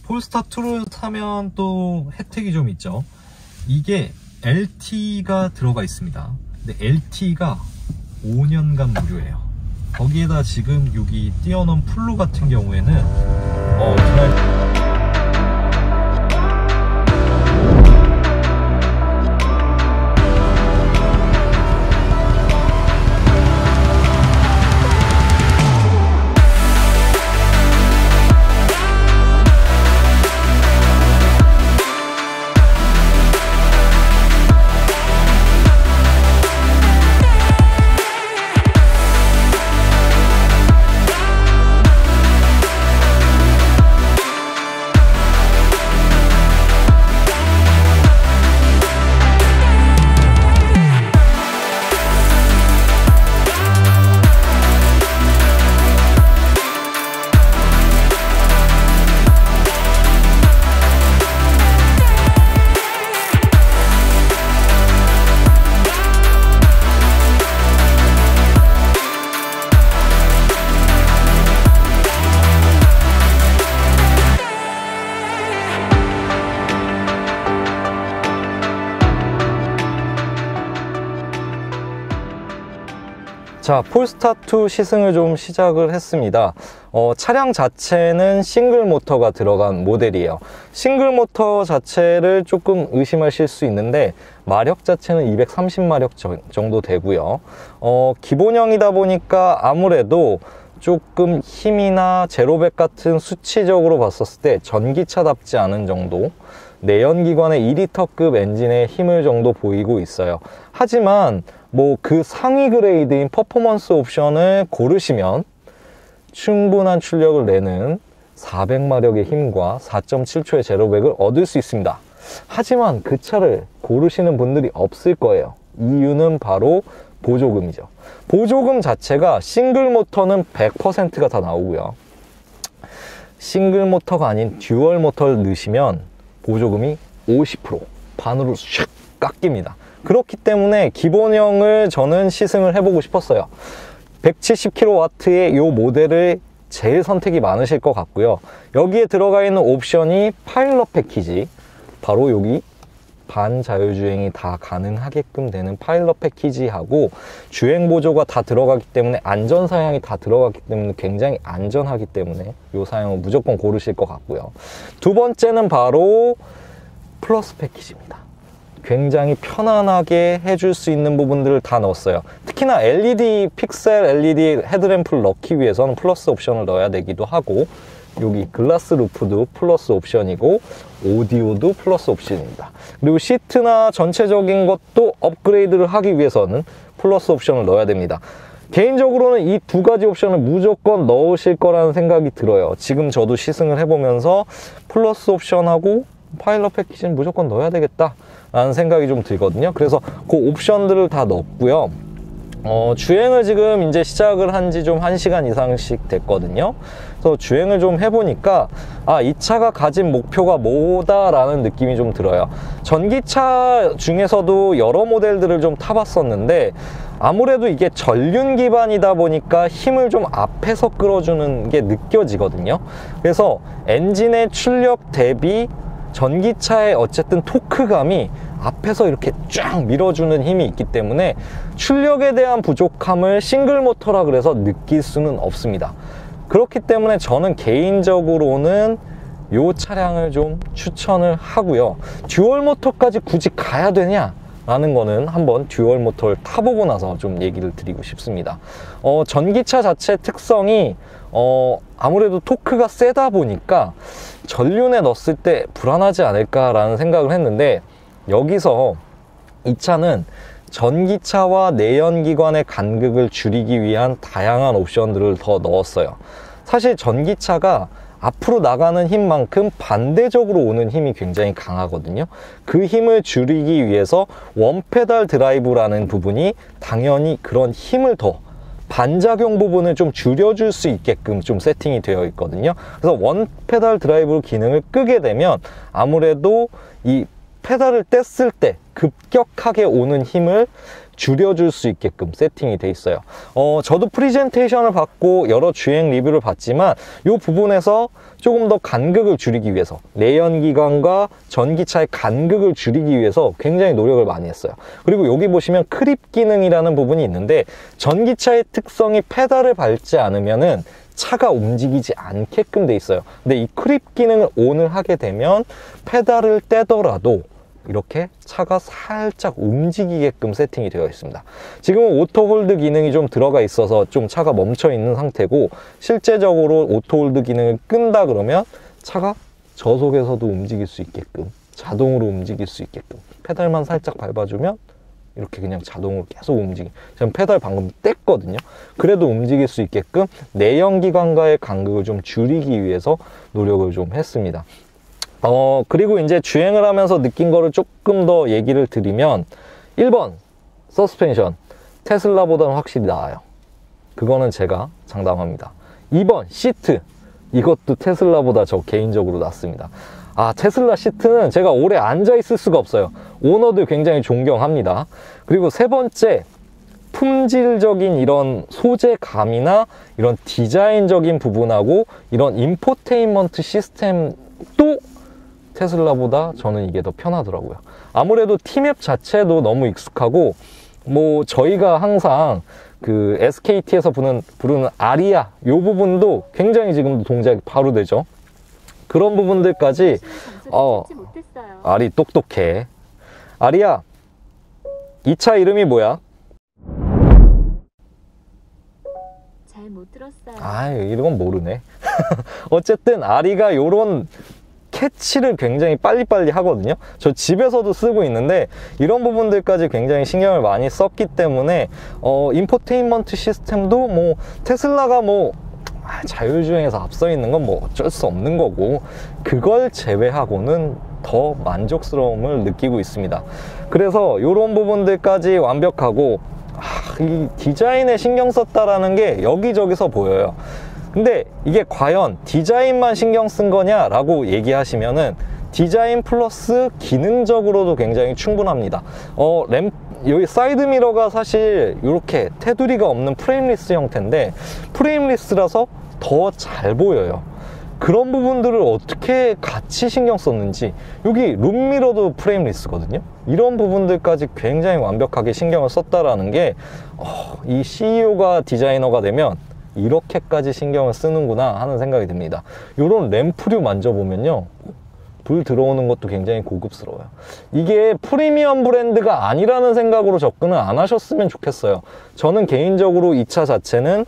폴스타2를 사면 또 혜택이 좀 있죠. 이게 LT가 들어가 있습니다. 근데 LT가 5년간 무료예요. 거기에다 지금 여기 뛰어넘 플루 같은 경우에는 정말 자, 폴스타2 시승을 좀 시작을 했습니다. 차량 자체는 싱글 모터가 들어간 모델이에요. 싱글 모터 자체를 조금 의심하실 수 있는데 마력 자체는 230마력 정도 되고요. 기본형이다 보니까 아무래도 조금 힘이나 제로백 같은 수치적으로 봤었을 때 전기차답지 않은 정도, 내연기관의 2리터급 엔진의 힘을 정도 보이고 있어요. 하지만 뭐 그 상위 그레이드인 퍼포먼스 옵션을 고르시면 충분한 출력을 내는 400마력의 힘과 4.7초의 제로백을 얻을 수 있습니다. 하지만 그 차를 고르시는 분들이 없을 거예요. 이유는 바로 보조금이죠. 보조금 자체가 싱글 모터는 100%가 다 나오고요. 싱글 모터가 아닌 듀얼 모터를 넣으시면 보조금이 50% 반으로 슉 깎입니다. 그렇기 때문에 기본형을 저는 시승을 해보고 싶었어요. 170kW의 이 모델을 제일 선택이 많으실 것 같고요. 여기에 들어가 있는 옵션이 파일럿 패키지, 바로 여기 반자율주행이 다 가능하게끔 되는 파일럿 패키지하고 주행 보조가 다 들어가기 때문에 안전사양이 다 들어가기 때문에 굉장히 안전하기 때문에 이 사양은 무조건 고르실 것 같고요. 두 번째는 바로 플러스 패키지입니다. 굉장히 편안하게 해줄 수 있는 부분들을 다 넣었어요. 특히나 LED 픽셀 LED 헤드램프를 넣기 위해서는 플러스 옵션을 넣어야 되기도 하고, 여기 글라스 루프도 플러스 옵션이고 오디오도 플러스 옵션입니다. 그리고 시트나 전체적인 것도 업그레이드를 하기 위해서는 플러스 옵션을 넣어야 됩니다. 개인적으로는 이 두 가지 옵션을 무조건 넣으실 거라는 생각이 들어요. 지금 저도 시승을 해보면서 플러스 옵션하고 파일럿 패키지는 무조건 넣어야 되겠다 라는 생각이 좀 들거든요. 그래서 그 옵션들을 다 넣었고요. 주행을 지금 이제 시작을 한 지 좀 1시간 이상씩 됐거든요. 그래서 주행을 좀 해보니까 이 차가 가진 목표가 뭐다라는 느낌이 좀 들어요. 전기차 중에서도 여러 모델들을 좀 타봤었는데 아무래도 이게 전륜 기반이다 보니까 힘을 좀 앞에서 끌어주는 게 느껴지거든요. 그래서 엔진의 출력 대비 전기차의 어쨌든 토크감이 앞에서 이렇게 쫙 밀어주는 힘이 있기 때문에 출력에 대한 부족함을 싱글 모터라 그래서 느낄 수는 없습니다. 그렇기 때문에 저는 개인적으로는 이 차량을 좀 추천을 하고요. 듀얼 모터까지 굳이 가야 되냐? 라는 거는 한번 듀얼 모터를 타보고 나서 좀 얘기를 드리고 싶습니다. 전기차 자체 특성이 아무래도 토크가 세다 보니까 전륜에 넣었을 때 불안하지 않을까라는 생각을 했는데, 여기서 이 차는 전기차와 내연기관의 간극을 줄이기 위한 다양한 옵션들을 더 넣었어요. 사실 전기차가 앞으로 나가는 힘만큼 반대적으로 오는 힘이 굉장히 강하거든요. 그 힘을 줄이기 위해서 원페달 드라이브라는 부분이 당연히 그런 힘을 더 반작용 부분을 좀 줄여줄 수 있게끔 좀 세팅이 되어 있거든요. 그래서 원페달 드라이브 기능을 끄게 되면 아무래도 이 페달을 뗐을 때 급격하게 오는 힘을 줄여줄 수 있게끔 세팅이 돼 있어요. 저도 프레젠테이션을 받고 여러 주행 리뷰를 봤지만 이 부분에서 조금 더 간극을 줄이기 위해서, 내연기관과 전기차의 간극을 줄이기 위해서 굉장히 노력을 많이 했어요. 그리고 여기 보시면 크립 기능이라는 부분이 있는데, 전기차의 특성이 페달을 밟지 않으면은 차가 움직이지 않게끔 돼 있어요. 근데 이 크립 기능을 ON을 하게 되면 페달을 떼더라도 이렇게 차가 살짝 움직이게끔 세팅이 되어 있습니다. 지금은 오토홀드 기능이 좀 들어가 있어서 좀 차가 멈춰 있는 상태고, 실제적으로 오토홀드 기능을 끈다 그러면 차가 저속에서도 움직일 수 있게끔, 자동으로 움직일 수 있게끔 페달만 살짝 밟아주면 이렇게 그냥 자동으로 계속 저는 페달 방금 뗐거든요. 그래도 움직일 수 있게끔 내연기관과의 간극을 좀 줄이기 위해서 노력을 좀 했습니다. 그리고 이제 주행을 하면서 느낀 거를 조금 더 얘기를 드리면, 1번 서스펜션 테슬라보다는 확실히 나아요. 그거는 제가 장담합니다. 2번 시트, 이것도 테슬라보다 저 개인적으로 낫습니다. 테슬라 시트는 제가 오래 앉아 있을 수가 없어요. 오너들 굉장히 존경합니다. 그리고 세 번째, 품질적인 이런 소재감이나 이런 디자인적인 부분하고 이런 인포테인먼트 시스템도 테슬라보다 저는 이게 더 편하더라고요. 아무래도 T맵 자체도 너무 익숙하고, 뭐 저희가 항상 그 SKT에서 부르는 아리아 이 부분도 굉장히 지금 동작이 바로 되죠. 그런 부분들까지 아리 똑똑해. 아리야, 이 차 이름이 뭐야? 잘 못 들었어요. 이건 모르네. 어쨌든 아리가 요런 캐치를 굉장히 빨리빨리 하거든요. 저 집에서도 쓰고 있는데 이런 부분들까지 굉장히 신경을 많이 썼기 때문에 인포테인먼트 시스템도 뭐 테슬라가 자율주행에서 앞서 있는 건 뭐 어쩔 수 없는 거고, 그걸 제외하고는 더 만족스러움을 느끼고 있습니다. 그래서 이런 부분들까지 완벽하고, 이 디자인에 신경 썼다라는 게 여기저기서 보여요. 근데 이게 과연 디자인만 신경 쓴 거냐 라고 얘기하시면은 디자인 플러스 기능적으로도 굉장히 충분합니다. 여기 사이드미러가 사실 이렇게 테두리가 없는 프레임리스 형태인데, 프레임리스라서 더 잘 보여요. 그런 부분들을 어떻게 같이 신경 썼는지, 여기 룸미러도 프레임리스거든요. 이런 부분들까지 굉장히 완벽하게 신경을 썼다라는 게, 이 CEO가 디자이너가 되면 이렇게까지 신경을 쓰는구나 하는 생각이 듭니다. 이런 램프류 만져보면요, 불 들어오는 것도 굉장히 고급스러워요. 이게 프리미엄 브랜드가 아니라는 생각으로 접근을 안 하셨으면 좋겠어요. 저는 개인적으로 이 차 자체는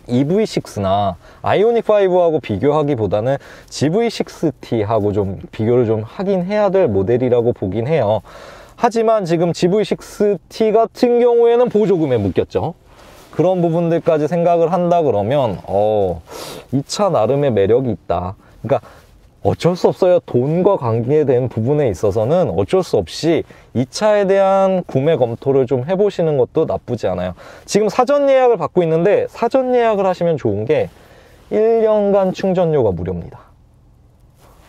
EV6나 아이오닉5하고 비교하기보다는 GV6T하고 좀 비교를 좀 하긴 해야 될 모델이라고 보긴 해요. 하지만 지금 GV6T 같은 경우에는 보조금에 묶였죠. 그런 부분들까지 생각을 한다 그러면 이 차 나름의 매력이 있다. 그러니까 어쩔 수 없어요. 돈과 관계된 부분에 있어서는 어쩔 수 없이 이 차에 대한 구매 검토를 좀 해보시는 것도 나쁘지 않아요. 지금 사전 예약을 받고 있는데, 사전 예약을 하시면 좋은 게 1년간 충전료가 무료입니다.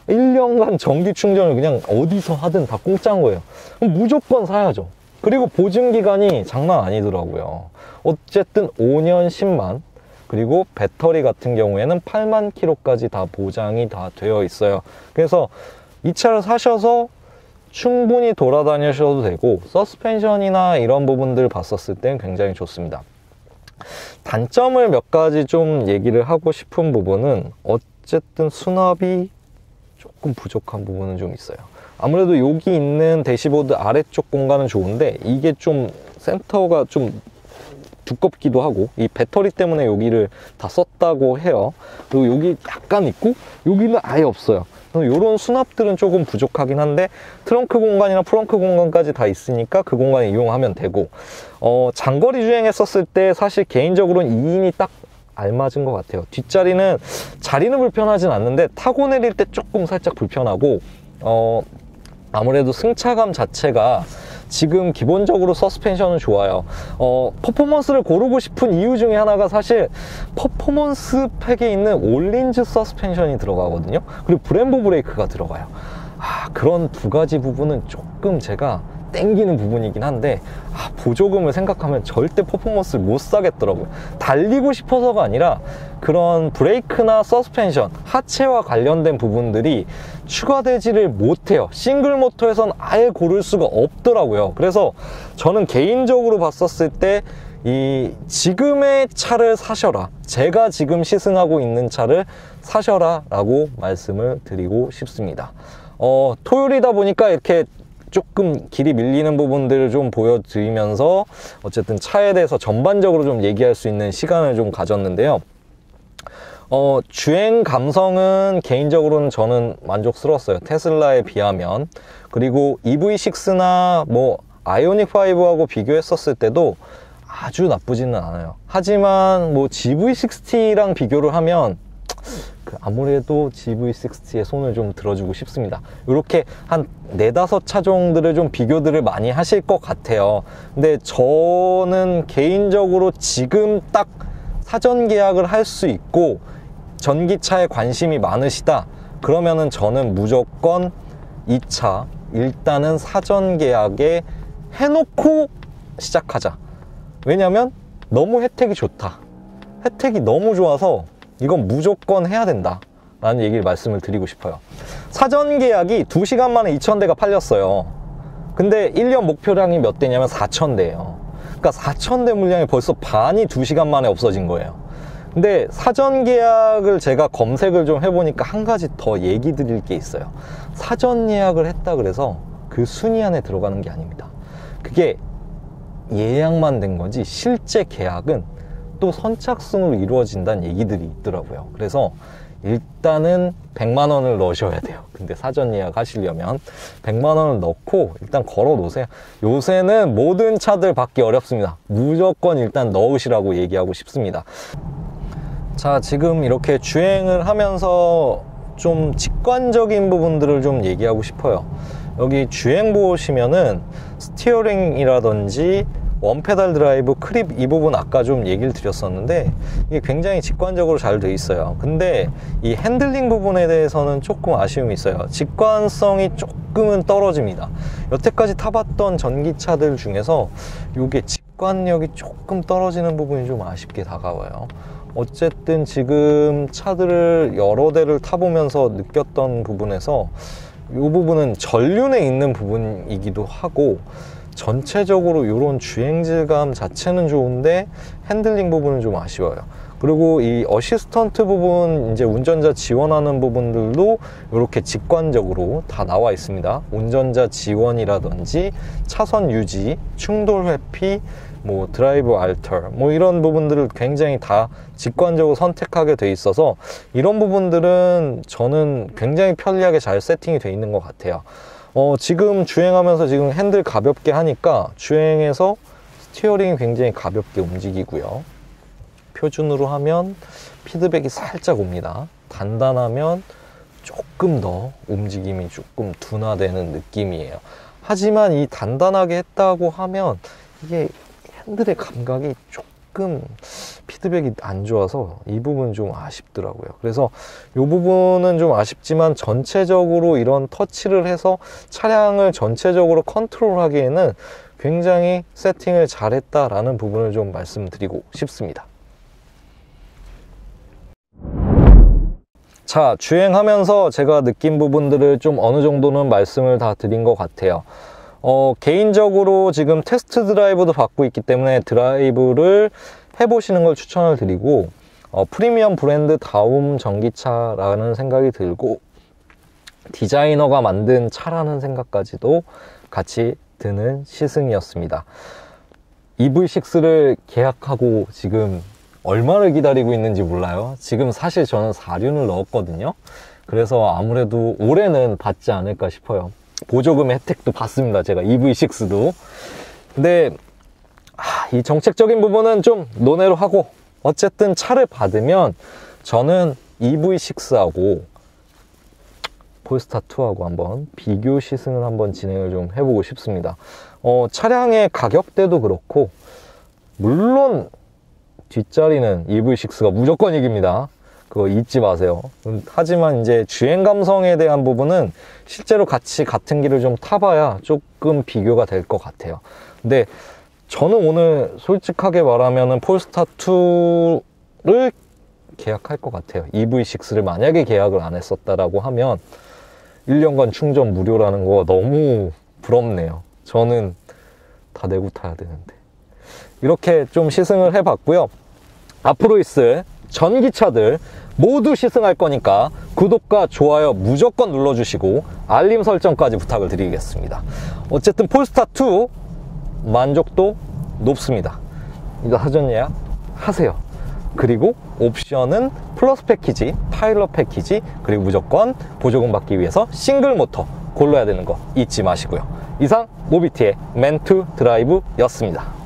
1년간 전기 충전을 그냥 어디서 하든 다 공짜인 거예요. 그럼 무조건 사야죠. 그리고 보증기간이 장난 아니더라고요. 어쨌든 5년 10만, 그리고 배터리 같은 경우에는 8만 킬로까지 다 보장이 다 되어 있어요. 그래서 이 차를 사셔서 충분히 돌아다니셔도 되고, 서스펜션이나 이런 부분들 봤었을 땐 굉장히 좋습니다. 단점을 몇 가지 좀 얘기를 하고 싶은 부분은, 어쨌든 수납이 조금 부족한 부분은 좀 있어요. 아무래도 여기 있는 대시보드 아래쪽 공간은 좋은데, 이게 좀 센터가 좀 두껍기도 하고, 이 배터리 때문에 여기를 다 썼다고 해요. 그리고 여기 약간 있고 여기는 아예 없어요. 이런 수납들은 조금 부족하긴 한데, 트렁크 공간이나 프렁크 공간까지 다 있으니까 그 공간을 이용하면 되고, 장거리 주행했었을 때 사실 개인적으로는 2인이 딱 알맞은 것 같아요. 뒷자리는 자리는 불편하진 않는데 타고 내릴 때 조금 살짝 불편하고, 아무래도 승차감 자체가 지금 기본적으로 서스펜션은 좋아요. 퍼포먼스를 고르고 싶은 이유 중에 하나가 사실 퍼포먼스 팩에 있는 올린즈 서스펜션이 들어가거든요. 그리고 브렘보 브레이크가 들어가요. 그런 두 가지 부분은 조금 제가 땡기는 부분이긴 한데 보조금을 생각하면 절대 퍼포먼스를 못 사겠더라고요. 달리고 싶어서가 아니라 그런 브레이크나 서스펜션, 하체와 관련된 부분들이 추가되지를 못해요. 싱글 모터에선 아예 고를 수가 없더라고요. 그래서 저는 개인적으로 봤었을 때 이 지금의 차를 사셔라, 제가 지금 시승하고 있는 차를 사셔라 라고 말씀을 드리고 싶습니다. 토요일이다 보니까 이렇게 조금 길이 밀리는 부분들을 좀 보여드리면서 어쨌든 차에 대해서 전반적으로 좀 얘기할 수 있는 시간을 좀 가졌는데요. 주행 감성은 개인적으로는 저는 만족스러웠어요. 테슬라에 비하면. 그리고 EV6나 뭐 아이오닉5하고 비교했었을 때도 아주 나쁘지는 않아요. 하지만 뭐 GV60랑 비교를 하면 아무래도 GV60에 손을 좀 들어주고 싶습니다. 이렇게 한 4-5차종들을 좀 비교들을 많이 하실 것 같아요. 근데 저는 개인적으로 지금 딱 사전 계약을 할 수 있고 전기차에 관심이 많으시다 그러면은 저는 무조건 이 차 일단은 사전 계약에 해놓고 시작하자. 왜냐면 너무 혜택이 좋다, 혜택이 너무 좋아서 이건 무조건 해야 된다 라는 얘기를 말씀을 드리고 싶어요. 사전 계약이 2시간 만에 2,000대가 팔렸어요. 근데 1년 목표량이 몇 대냐면 4,000대예요 그러니까 4,000대 물량이 벌써 반이 2시간 만에 없어진 거예요. 근데 사전 계약을 제가 검색을 좀 해보니까 한 가지 더 얘기 드릴 게 있어요. 사전 예약을 했다 그래서 그 순위 안에 들어가는 게 아닙니다. 그게 예약만 된 거지 실제 계약은 또 선착순으로 이루어진다는 얘기들이 있더라고요. 그래서 일단은 100만 원을 넣으셔야 돼요. 근데 사전 예약 하시려면 100만 원을 넣고 일단 걸어 놓으세요. 요새는 모든 차들 받기 어렵습니다. 무조건 일단 넣으시라고 얘기하고 싶습니다. 자, 지금 이렇게 주행을 하면서 좀 직관적인 부분들을 좀 얘기하고 싶어요. 여기 주행 보시면은 스티어링이라든지 원페달 드라이브, 크립 이 부분 아까 좀 얘기를 드렸었는데 이게 굉장히 직관적으로 잘 돼 있어요. 근데 이 핸들링 부분에 대해서는 조금 아쉬움이 있어요. 직관성이 조금은 떨어집니다. 여태까지 타봤던 전기차들 중에서 이게 직관력이 조금 떨어지는 부분이 좀 아쉽게 다가와요. 어쨌든 지금 차들을 여러 대를 타보면서 느꼈던 부분에서 이 부분은 전륜에 있는 부분이기도 하고 전체적으로 이런 주행 질감 자체는 좋은데 핸들링 부분은 좀 아쉬워요. 그리고 이 어시스턴트 부분, 이제 운전자 지원하는 부분들도 이렇게 직관적으로 다 나와 있습니다. 운전자 지원이라든지 차선 유지, 충돌 회피, 뭐 드라이브 알터, 뭐 이런 부분들을 굉장히 다 직관적으로 선택하게 돼 있어서 이런 부분들은 저는 굉장히 편리하게 잘 세팅이 돼 있는 것 같아요. 지금 주행하면서 지금 핸들 가볍게 하니까 주행에서 스티어링이 굉장히 가볍게 움직이고요. 표준으로 하면 피드백이 살짝 옵니다. 단단하면 조금 더 움직임이 조금 둔화되는 느낌이에요. 하지만 이 단단하게 했다고 하면 이게 핸들의 감각이 조금 피드백이 안 좋아서 이 부분 좀 아쉽더라고요. 그래서 이 부분은 좀 아쉽지만 전체적으로 이런 터치를 해서 차량을 전체적으로 컨트롤하기에는 굉장히 세팅을 잘했다라는 부분을 좀 말씀드리고 싶습니다. 자, 주행하면서 제가 느낀 부분들을 좀 어느 정도는 말씀을 다 드린 것 같아요. 개인적으로 지금 테스트 드라이브도 받고 있기 때문에 드라이브를 해보시는 걸 추천을 드리고 프리미엄 브랜드 다움 전기차라는 생각이 들고 디자이너가 만든 차라는 생각까지도 같이 드는 시승이었습니다. EV6를 계약하고 지금 얼마를 기다리고 있는지 몰라요. 지금 사실 저는 4륜을 넣었거든요. 그래서 아무래도 올해는 받지 않을까 싶어요. 보조금 혜택도 받습니다. 제가 EV6도. 근데 이 정책적인 부분은 좀 논외로 하고 어쨌든 차를 받으면 저는 EV6하고 폴스타2하고 한번 비교 시승을 한번 진행을 좀 해보고 싶습니다. 차량의 가격대도 그렇고 물론 뒷자리는 EV6가 무조건 이깁니다. 그거 잊지 마세요. 하지만 이제 주행 감성에 대한 부분은 실제로 같은 길을 좀 타봐야 조금 비교가 될 것 같아요. 근데 저는 오늘 솔직하게 말하면은 폴스타2를 계약할 것 같아요. EV6를 만약에 계약을 안 했었다라고 하면 1년간 충전 무료라는 거 너무 부럽네요. 저는 다 내고 타야 되는데. 이렇게 좀 시승을 해봤고요. 앞으로 있을 전기차들 모두 시승할 거니까 구독과 좋아요 무조건 눌러주시고 알림 설정까지 부탁을 드리겠습니다. 어쨌든 폴스타2 만족도 높습니다. 이거 사전 예약 하세요. 그리고 옵션은 플러스 패키지, 파일럿 패키지, 그리고 무조건 보조금 받기 위해서 싱글 모터 골라야 되는 거 잊지 마시고요. 이상 모비티의 맨투 드라이브였습니다.